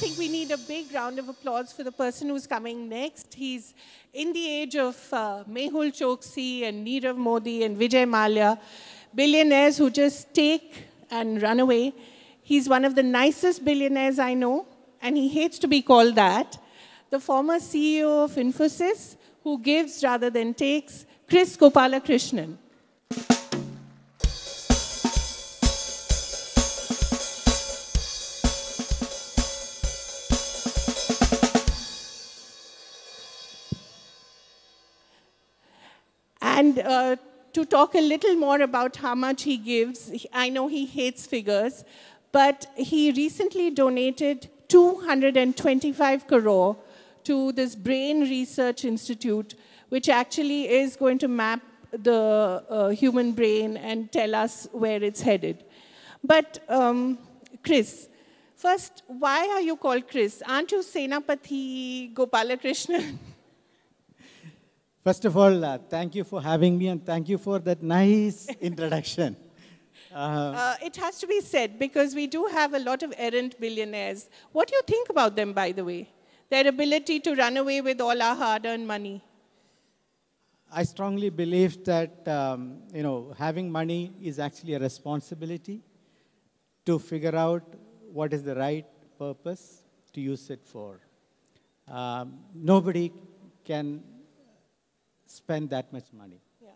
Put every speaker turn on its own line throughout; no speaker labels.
think we need a big round of applause for the person who's coming next. He's in the age of Mehul Choksi and Nirav Modi and Vijay Mallya, billionaires who just take and run away. He's one of the nicest billionaires I know, and he hates to be called that. The former CEO of Infosys, who gives rather than takes, Kris Gopalakrishnan. And to talk a little more about how much he gives, I know he hates figures, but he recently donated 225 crore to this Brain Research Institute, which actually is going to map the human brain and tell us where it's headed. But Kris, first, why are you called Kris? Aren't you Senapati Gopalakrishnan?
First of all, thank you for having me, and thank you for that nice introduction.
It has to be said, because we do have a lot of errant billionaires. What do you think about them, by the way? Their ability to run away with all our hard-earned money.
I strongly believe that having money is actually a responsibility to figure out what is the right purpose to use it for. Nobody can spend that much money.
Yeah.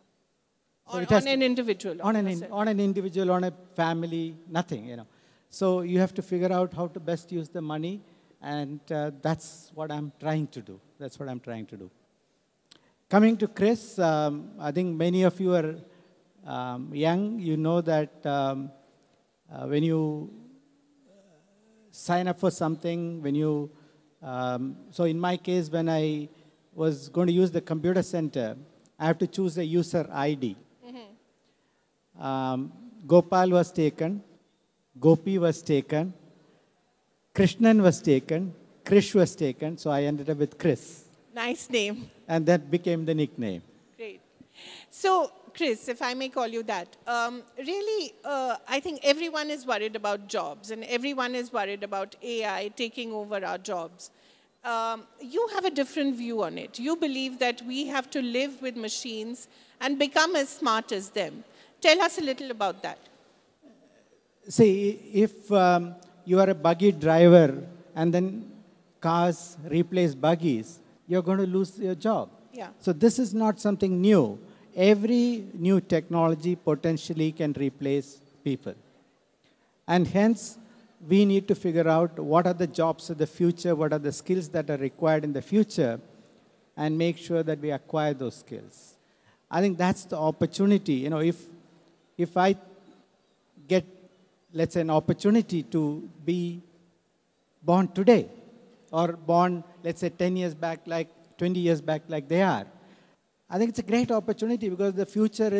So
on an individual.
On an individual, on a family, nothing, So you have to figure out how to best use the money, and that's what I'm trying to do. That's what I'm trying to do. Coming to Kris, I think many of you are young. You know that when you sign up for something, when you, so in my case, when I was going to use the computer center, I have to choose a user ID. Gopal was taken, Gopi was taken, Krishnan was taken, Krish was taken, so I ended up with Kris.
Nice name.
And that became the nickname.
Great. So, Kris, if I may call you that, really, I think everyone is worried about jobs, and everyone is worried about AI taking over our jobs. You have a different view on it. You believe that we have to live with machines and become as smart as them. Tell us a little about that.
See, if you are a buggy driver and then cars replace buggies, you're going to lose your job.
Yeah.
So this is not something new. Every new technology potentially can replace people. And hence, we need to figure out what are the jobs of the future, what are the skills that are required in the future, and make sure that we acquire those skills. I think that's the opportunity. If I get, let's say, an opportunity to be born today, or born, let's say, 10 years back, like 20 years back, like they are, I think it's a great opportunity, because the future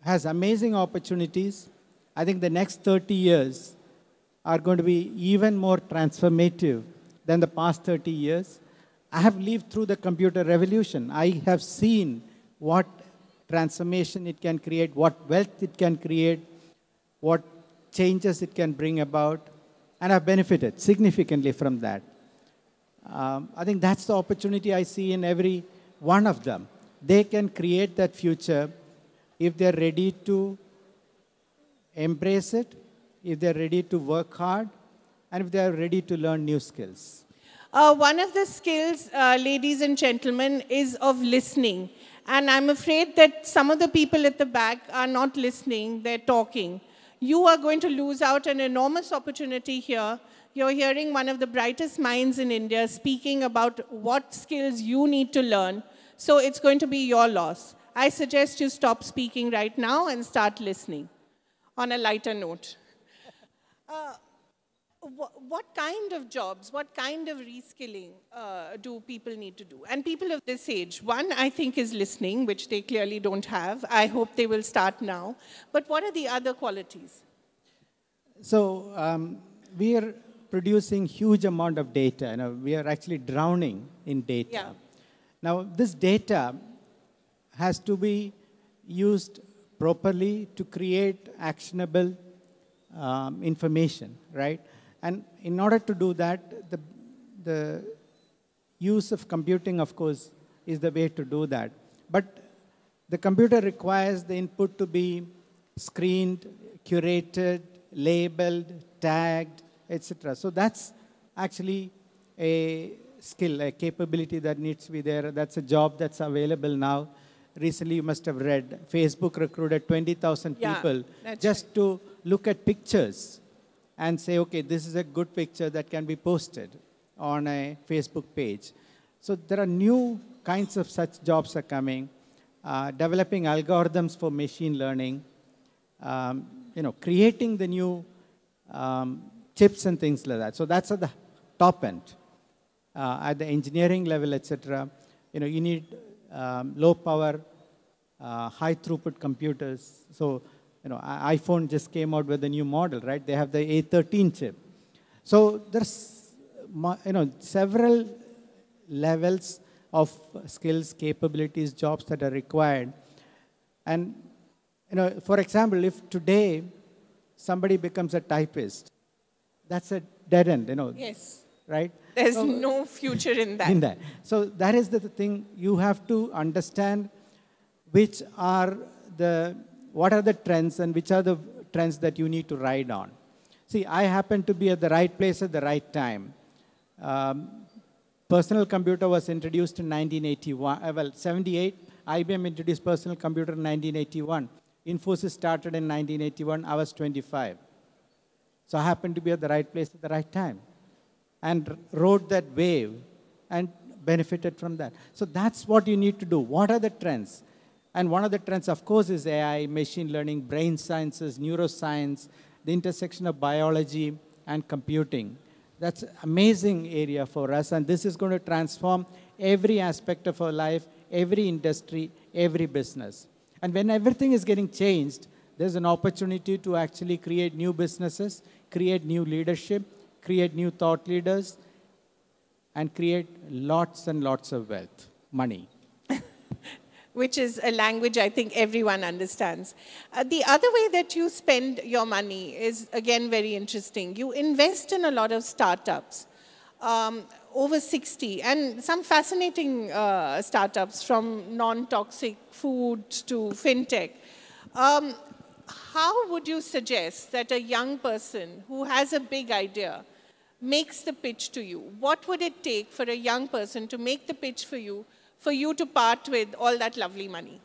has amazing opportunities. I think the next 30 years are going to be even more transformative than the past 30 years. I have lived through the computer revolution. I have seen what transformation it can create, what wealth it can create, what changes it can bring about, and I've benefited significantly from that. I think that's the opportunity I see in every one of them. They can create that future if they're ready to embrace it, if they're ready to work hard, and if they're ready to learn new skills.
One of the skills, ladies and gentlemen, is of listening. And I'm afraid that some of the people at the back are not listening, they're talking. You are going to lose out an enormous opportunity here. You're hearing one of the brightest minds in India speaking about what skills you need to learn. So it's going to be your loss. I suggest you stop speaking right now and start listening. On a lighter note. What kind of jobs, what kind of reskilling do people need to do? And people of this age, one, I think, is listening, which they clearly don't have. I hope they will start now. But what are the other qualities?
So we are producing huge amount of data. We are actually drowning in data.
Yeah.
Now, this data has to be used properly to create actionable information, right? And in order to do that, the use of computing, of course, is the way to do that. But the computer requires the input to be screened, curated, labeled, tagged, etc. So that's actually a skill, a capability that needs to be there. That's a job that's available now. Recently, you must have read, Facebook recruited 20,000 people just to look at pictures and say, okay, this is a good picture that can be posted on a Facebook page. So there are new kinds of such jobs are coming. Developing algorithms for machine learning, creating the new chips and things like that. So that's at the top end. At the engineering level, etc., you need low power, high throughput computers. So, iPhone just came out with a new model, right? They have the A13 chip. So there's, several levels of skills, capabilities, jobs that are required. And, for example, if today somebody becomes a typist, that's a dead end,
Yes.
Right?
There's no future in that.
So that is the thing. You have to understand what are the trends and which are the trends that you need to ride on. See, I happen to be at the right place at the right time. Personal computer was introduced in 1981. 78. IBM introduced personal computer in 1981. Infosys started in 1981. I was 25. So I happened to be at the right place at the right time and rode that wave and benefited from that. So that's what you need to do. What are the trends? And one of the trends, of course, is AI, machine learning, brain sciences, neuroscience, the intersection of biology and computing. That's an amazing area for us, and this is going to transform every aspect of our life, every industry, every business. And when everything is getting changed, there's an opportunity to actually create new businesses, create new leadership, create new thought leaders, and create lots and lots of wealth, money.
Which is a language I think everyone understands. The other way that you spend your money is, again, very interesting. You invest in a lot of startups, over 60, and some fascinating startups from non-toxic foods to fintech. How would you suggest that a young person who has a big idea makes the pitch to you? What would it take for a young person to make the pitch for you to part with all that lovely money?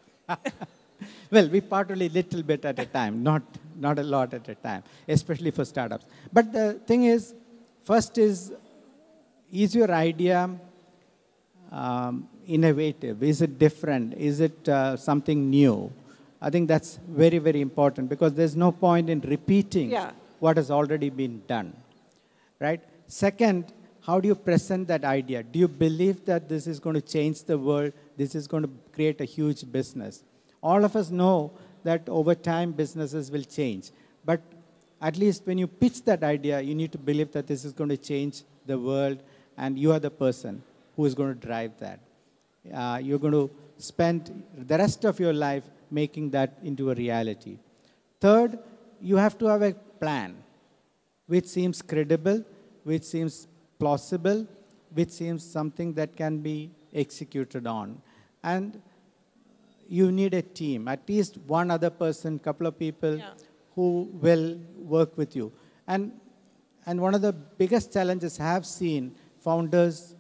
Well, we part only a little bit at a time, not a lot at a time, especially for startups. But the thing is, first is your idea innovative? Is it different? Is it something new? I think that's very, very important because there's no point in repeating what has already been done, right? Second, how do you present that idea? Do you believe that this is going to change the world? This is going to create a huge business? All of us know that over time businesses will change. But at least when you pitch that idea, you need to believe that this is going to change the world and you are the person who is going to drive that. You're going to spend the rest of your life making that into a reality. Third, you have to have a plan which seems credible, which seems plausible, which seems something that can be executed on. And you need a team, at least one other person, couple of people who will work with you. And one of the biggest challenges I have seen founders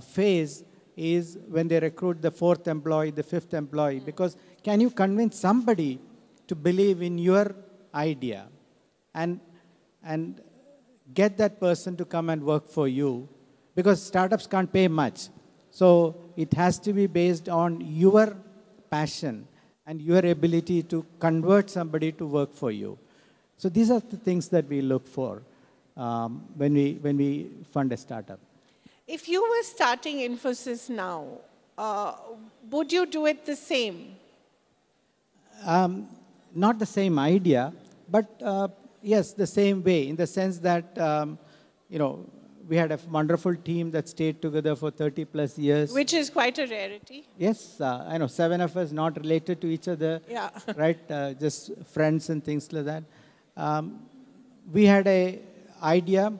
face is when they recruit the fourth employee, the fifth employee, because can you convince somebody to believe in your idea and get that person to come and work for you? Because startups can't pay much. So it has to be based on your passion and your ability to convert somebody to work for you. So these are the things that we look for when we fund a startup.
If you were starting Infosys now, would you do it the same?
Not the same idea, but yes, the same way, in the sense that, we had a wonderful team that stayed together for 30 plus years.
Which is quite a rarity.
Yes, I know, 7 of us not related to each other, right? Just friends and things like that. We had an idea,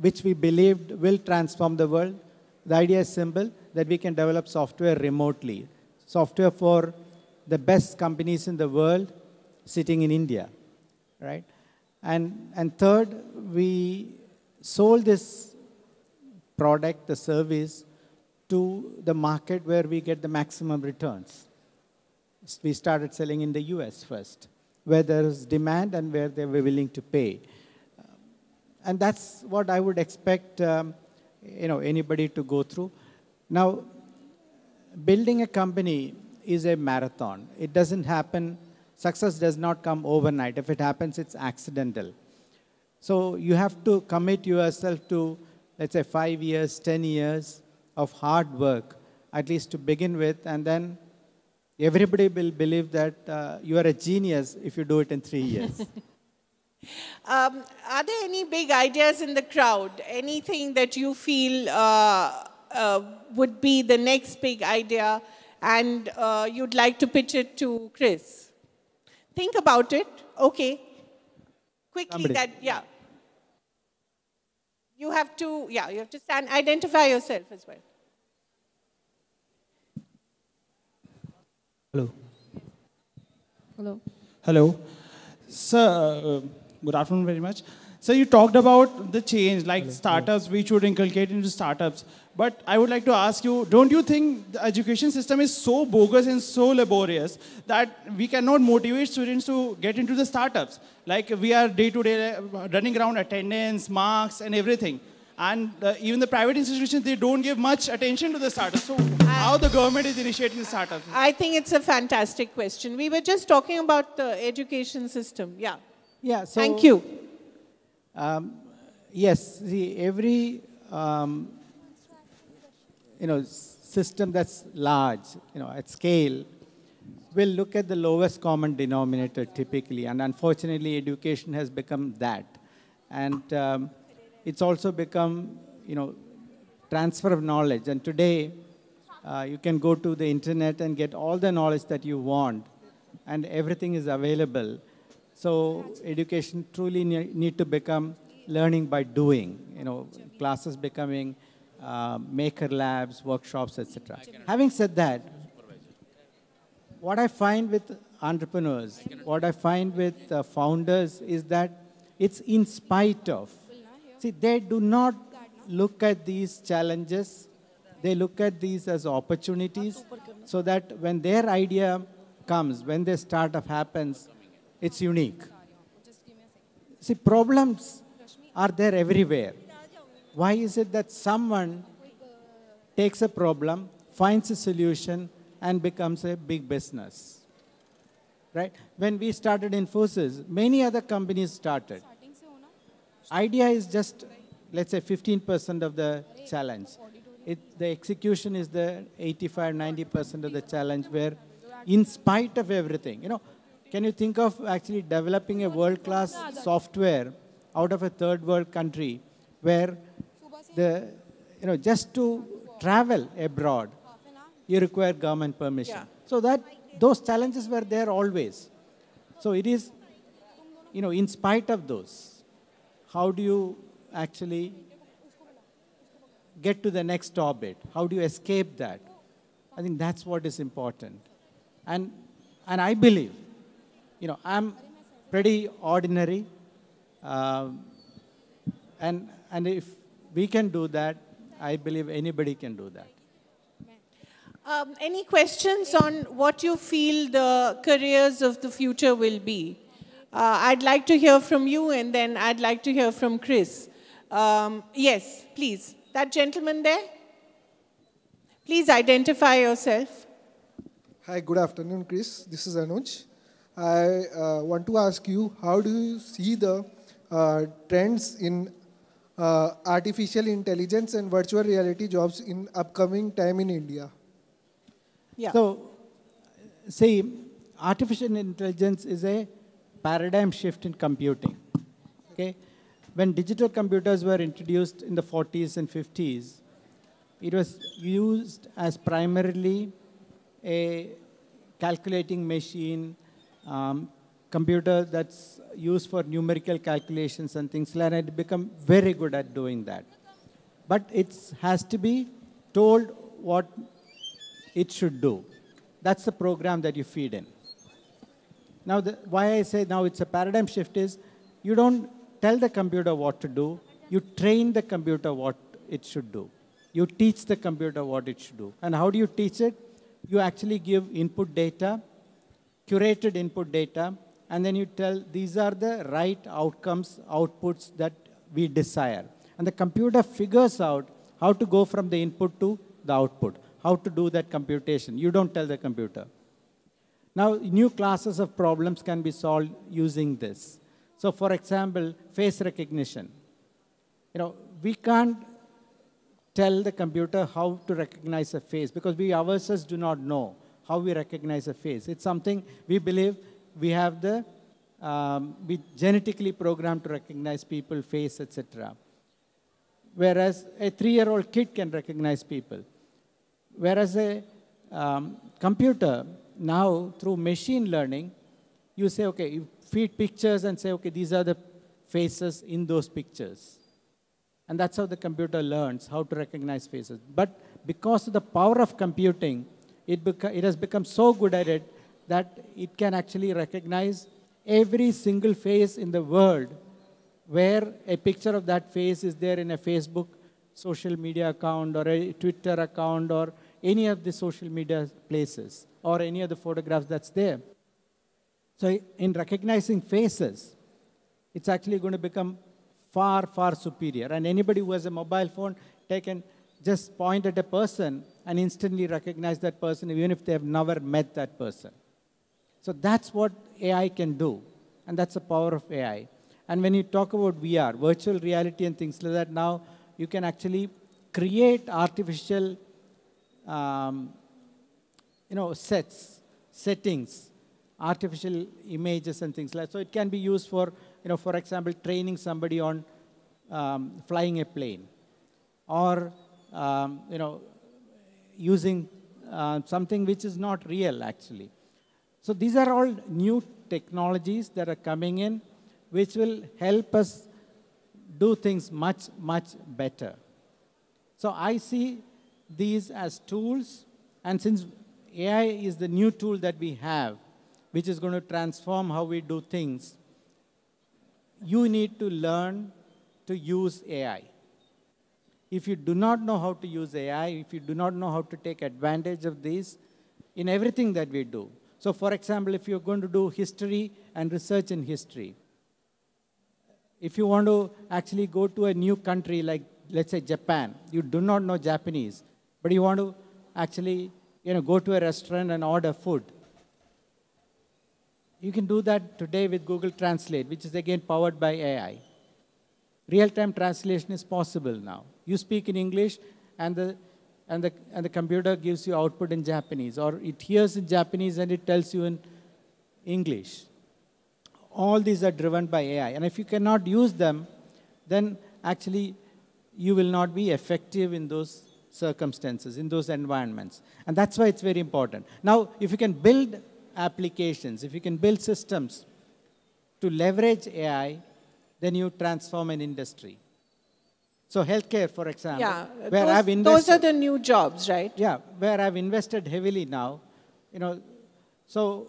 which we believed will transform the world. The idea is simple, that we can develop software remotely. Software for the best companies in the world sitting in India, right? And third, we sold this product, the service, to the market where we get the maximum returns. We started selling in the US first, where there is demand and where they were willing to pay. And that's what I would expect anybody to go through. Now, building a company is a marathon. It doesn't happen, success does not come overnight. If it happens, it's accidental. So you have to commit yourself to, let's say, 5 years, 10 years of hard work, at least to begin with, and then everybody will believe that you are a genius if you do it in 3 years.
Are there any big ideas in the crowd? Anything that you feel would be the next big idea and you'd like to pitch it to Kris? Think about it. Okay. Quickly, yeah. You have to stand, identify yourself as well.
Hello.
Hello.
Hello. Sir, good afternoon very much. So you talked about the change, like startups, we should inculcate into startups. But I would like to ask you, don't you think the education system is so bogus and so laborious that we cannot motivate students to get into the startups? Like we are day-to-day running around attendance, marks, and everything. And even the private institutions, they don't give much attention to the startups. So how the government is initiating the startups?
I think it's a fantastic question. We were just talking about the education system. Yeah.
Yeah. So,
thank you.
Yes. See, every system that's large, at scale, will look at the lowest common denominator typically. And unfortunately, education has become that. And it's also become, transfer of knowledge. And today, you can go to the internet and get all the knowledge that you want, and everything is available. So education truly need to become learning by doing. Classes becoming maker labs, workshops, etc. Having said that, what I find with entrepreneurs, what I find with founders is that it's in spite of. See, they do not look at these challenges. They look at these as opportunities so that when their idea comes, when their startup happens, it's unique. See, problems are there everywhere. Why is it that someone takes a problem, finds a solution, and becomes a big business? Right? When we started Infosys, many other companies started. Idea is just, let's say, 15% of the challenge. The execution is the 85, 90% of the challenge, where in spite of everything, can you think of actually developing a world-class software out of a third world country where just to travel abroad, you require government permission. Yeah. So those challenges were there always. So it is, in spite of those, how do you actually get to the next orbit? How do you escape that? I think that's what is important. And I believe, I'm pretty ordinary. And if we can do that, I believe anybody can do that.
Any questions on what you feel the careers of the future will be? I'd like to hear from you, and then I'd like to hear from Kris. Yes, please. That gentleman there? Please identify yourself.
Hi, good afternoon, Kris. This is Anuj. I want to ask you, how do you see the trends in artificial intelligence and virtual reality jobs in upcoming time in India?
Yeah. So, see, artificial intelligence is a paradigm shift in computing. Okay? When digital computers were introduced in the 40s and 50s, it was used as primarily a calculating machine, computer that's used for numerical calculations and things like that, become very good at doing that. But it has to be told what it should do. That's the program that you feed in. Now, why I say now it's a paradigm shift is you don't tell the computer what to do, you train the computer what it should do. You teach the computer what it should do. And how do you teach it? You actually give input data, curated input data, and then you tell these are the right outcomes, outputs that we desire. And the computer figures out how to go from the input to the output, how to do that computation. You don't tell the computer. Now, new classes of problems can be solved using this. So, for example, face recognition. We can't tell the computer how to recognize a face because we ourselves do not know how we recognize a face. It's something we believe we have we genetically programmed to recognize people, face, etc. Whereas a 3-year-old kid can recognize people. Whereas a computer, now through machine learning, you say, okay, you feed pictures and say, okay, these are the faces in those pictures. And that's how the computer learns how to recognize faces. But because of the power of computing, it has become so good at it that it can actually recognize every single face in the world where a picture of that face is there in a Facebook social media account or a Twitter account or any of the social media places or any of the photographs that's there. So in recognizing faces, it's actually going to become far, far superior. And anybody who has a mobile phone, they can just point at a person and instantly recognize that person, even if they have never met that person. So that's what AI can do. And that's the power of AI. And when you talk about VR, virtual reality and things like that, now you can actually create artificial settings, artificial images and things like that. So it can be used for, for example, training somebody on flying a plane or, using something which is not real, actually. So these are all new technologies that are coming in which will help us do things much, much better. So I see these as tools, and since AI is the new tool that we have, which is going to transform how we do things, you need to learn to use AI. If you do not know how to use AI, if you do not know how to take advantage of these in everything that we do. So for example, if you're going to do history and research in history, if you want to actually go to a new country like, let's say, Japan, you do not know Japanese, but you want to actually go to a restaurant and order food. You can do that today with Google Translate, which is again powered by AI. Real-time translation is possible now. You speak in English, and the computer gives you output in Japanese, or it hears in Japanese and it tells you in English. All these are driven by AI. And if you cannot use them, then actually you will not be effective in those circumstances, in those environments. And that's why it's very important. Now, if you can build applications, if you can build systems to leverage AI, then you transform an industry. So healthcare, for example,
yeah,
where
those are the new jobs, right?
Yeah, where I've invested heavily now. So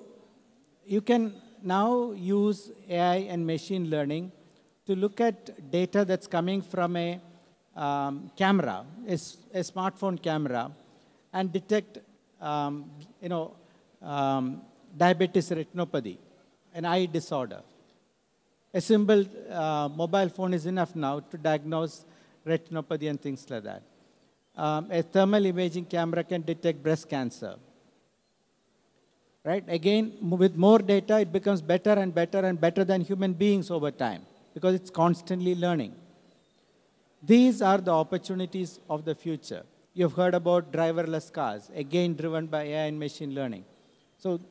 you can now use AI and machine learning to look at data that's coming from a camera, a smartphone camera, and detect, diabetes retinopathy, an eye disorder. A simple mobile phone is enough now to diagnose retinopathy and things like that. A thermal imaging camera can detect breast cancer. Right? Again, with more data, it becomes better and better and better than human beings over time because it's constantly learning. These are the opportunities of the future. You've heard about driverless cars, again driven by AI and machine learning. So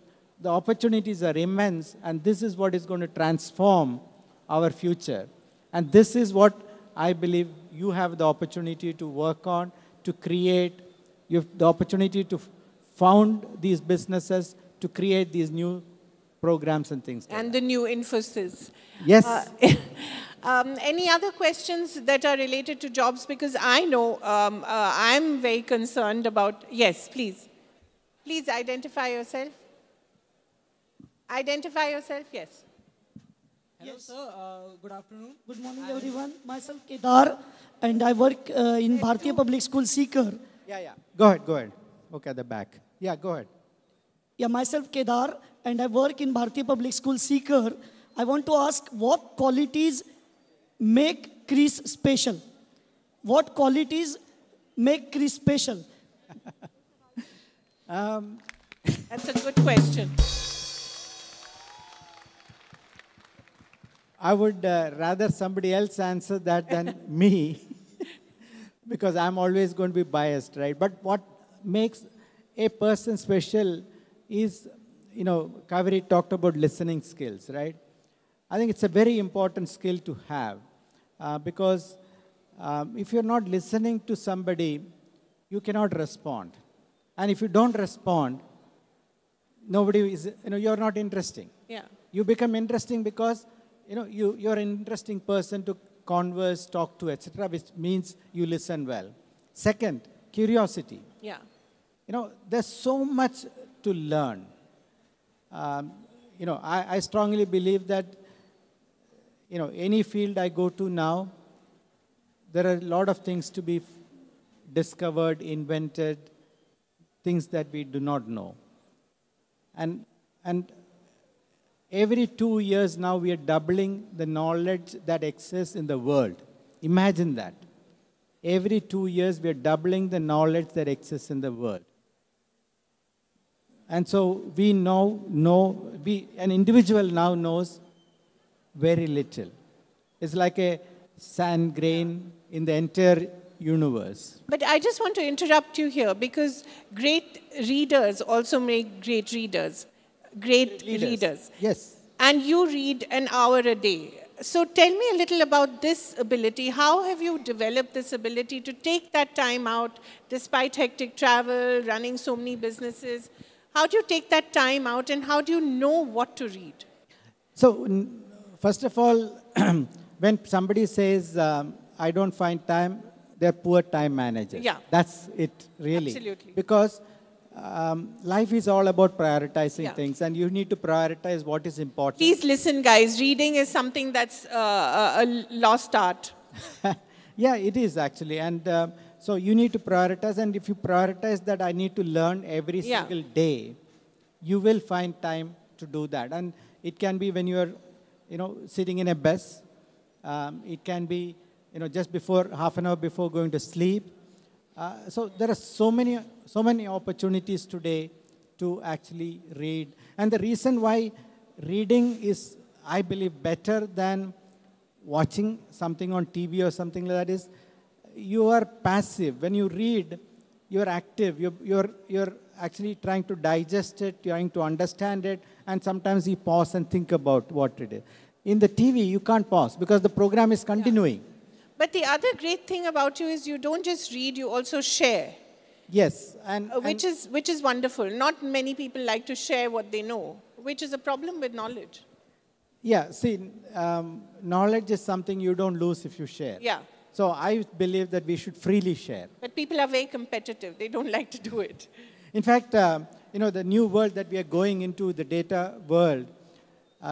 the opportunities are immense, and this is what is going to transform our future. And this is what I believe you have the opportunity to work on, to create. You have the opportunity to found these businesses, to create these new programs and things like
And
that.
the new Infosys.
Yes.
Any other questions that are related to jobs? Because I know I'm very concerned about, yes, please. Please identify yourself. Identify yourself, yes.
Hello, sir. Good afternoon. Good morning, everyone. Myself, Kedar, and I work in Bharatiya Public School, Seeker.
Yeah. Go ahead. Okay, at the back. Yeah, go ahead.
Yeah, myself, Kedar, and I work in Bharatiya Public School, Seeker. I want to ask what qualities make Kris special? What qualities make Kris special?
That's a good question.
I would rather somebody else answer that than me, because I'm always going to be biased, right? But what makes a person special is, Kaveri talked about listening skills, right? I think it's a very important skill to have, because if you're not listening to somebody, you cannot respond. And if you don't respond, nobody is, you're not interesting.
Yeah.
You become interesting because you're an interesting person to converse, talk to, etc., which means you listen well. Second, curiosity.
Yeah.
There's so much to learn. I strongly believe that, any field I go to now, there are a lot of things to be discovered, invented, things that we do not know. And every 2 years now, we are doubling the knowledge that exists in the world. Imagine that. Every 2 years, we are doubling the knowledge that exists in the world. And so we an individual now knows very little. It's like a sand grain in the entire universe.
But I just want to interrupt you here because great readers also make great readers. Great readers.
Yes.
And you read an hour a day. So tell me a little about this ability. How have you developed this ability to take that time out despite hectic travel, running so many businesses? How do you take that time out and how do you know what to read?
So, first of all, when somebody says, I don't find time, they're poor time managers.
Yeah.
That's it, really.
Absolutely.
Because life is all about prioritizing things, and you need to prioritize what is important.
Please listen, guys. Reading is something that's a lost art.
Yeah, it is actually. And so you need to prioritize, and if you prioritize that I need to learn every single day, you will find time to do that. And it can be when you're, sitting in a bus. It can be, just before, half an hour before going to sleep. So there are so many opportunities today to actually read. And the reason why reading is, I believe, better than watching something on TV or something like that is, you are passive. When you read, you're active. You're actually trying to digest it, trying to understand it, and sometimes you pause and think about what it is. In the TV, you can't pause because the program is continuing.
Yeah. But the other great thing about you is you don't just read, you also share.
Yes.
Which is wonderful. Not many people like to share what they know, which is a problem with knowledge.
Yeah, see, knowledge is something you don't lose if you share.
Yeah.
So I believe that we should freely share.
But people are very competitive. They don't like to do it.
In fact, the new world that we are going into, the data world,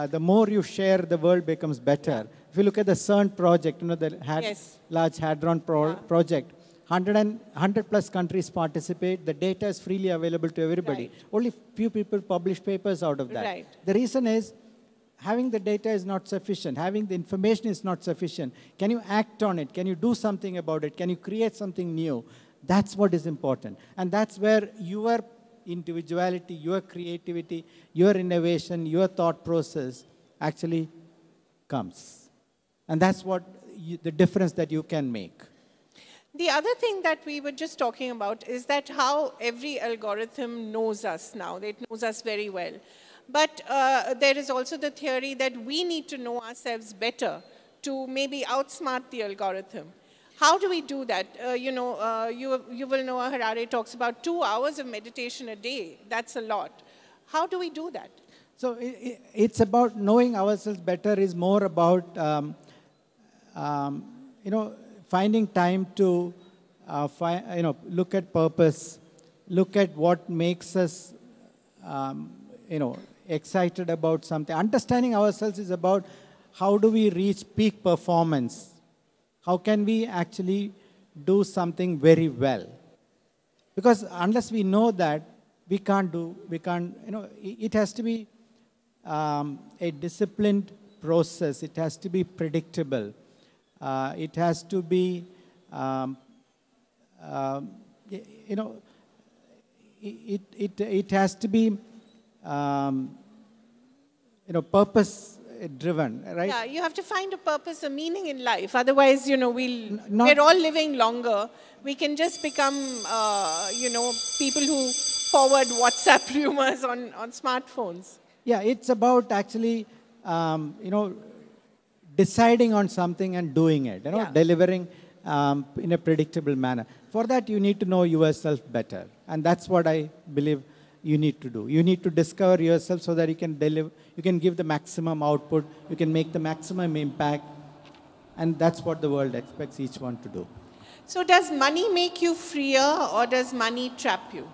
the more you share, the world becomes better. If you look at the CERN project, the Large Hadron project, 100 plus countries participate. The data is freely available to everybody.
Right.
Only few people publish papers out of that.
Right.
The reason is, having the data is not sufficient. Having the information is not sufficient. Can you act on it? Can you do something about it? Can you create something new? That's what is important. And that's where your individuality, your creativity, your innovation, your thought process actually comes. And that's what the difference that you can make.
The other thing that we were just talking about is that how every algorithm knows us now. It knows us very well. But there is also the theory that we need to know ourselves better to maybe outsmart the algorithm. How do we do that? Yuval Noah Harari talks about 2 hours of meditation a day. That's a lot. How do we do that?
So it's about knowing ourselves better is more about, finding time to, look at purpose, look at what makes us, excited about something. Understanding ourselves is about how do we reach peak performance? How can we actually do something very well? Because unless we know that, it has to be a disciplined process. It has to be predictable. It has to be, it has to be, purpose driven, right?
Yeah, you have to find a purpose, a meaning in life. Otherwise, we're all living longer. We can just become, people who forward WhatsApp rumors on smartphones.
Yeah, it's about actually, deciding on something and doing it, delivering in a predictable manner. For that, you need to know yourself better. And that's what I believe you need to do. You need to discover yourself so that you can deliver, you can give the maximum output, you can make the maximum impact. And that's what the world expects each one to do.
So does money make you freer or does money trap you?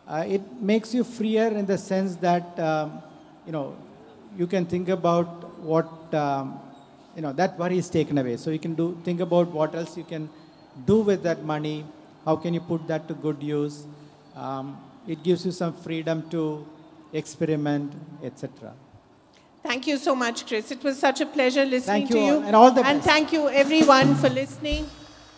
It makes you freer in the sense that, you can think about what, that worry is taken away. So you can think about what else you can do with that money. How can you put that to good use? It gives you some freedom to experiment, etc.
Thank you so much, Kris. It was such a pleasure listening
to
you.
And all the best.
And thank you, everyone, for listening.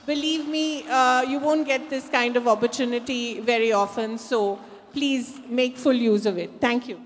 Believe me, you won't get this kind of opportunity very often, so please make full use of it. Thank you.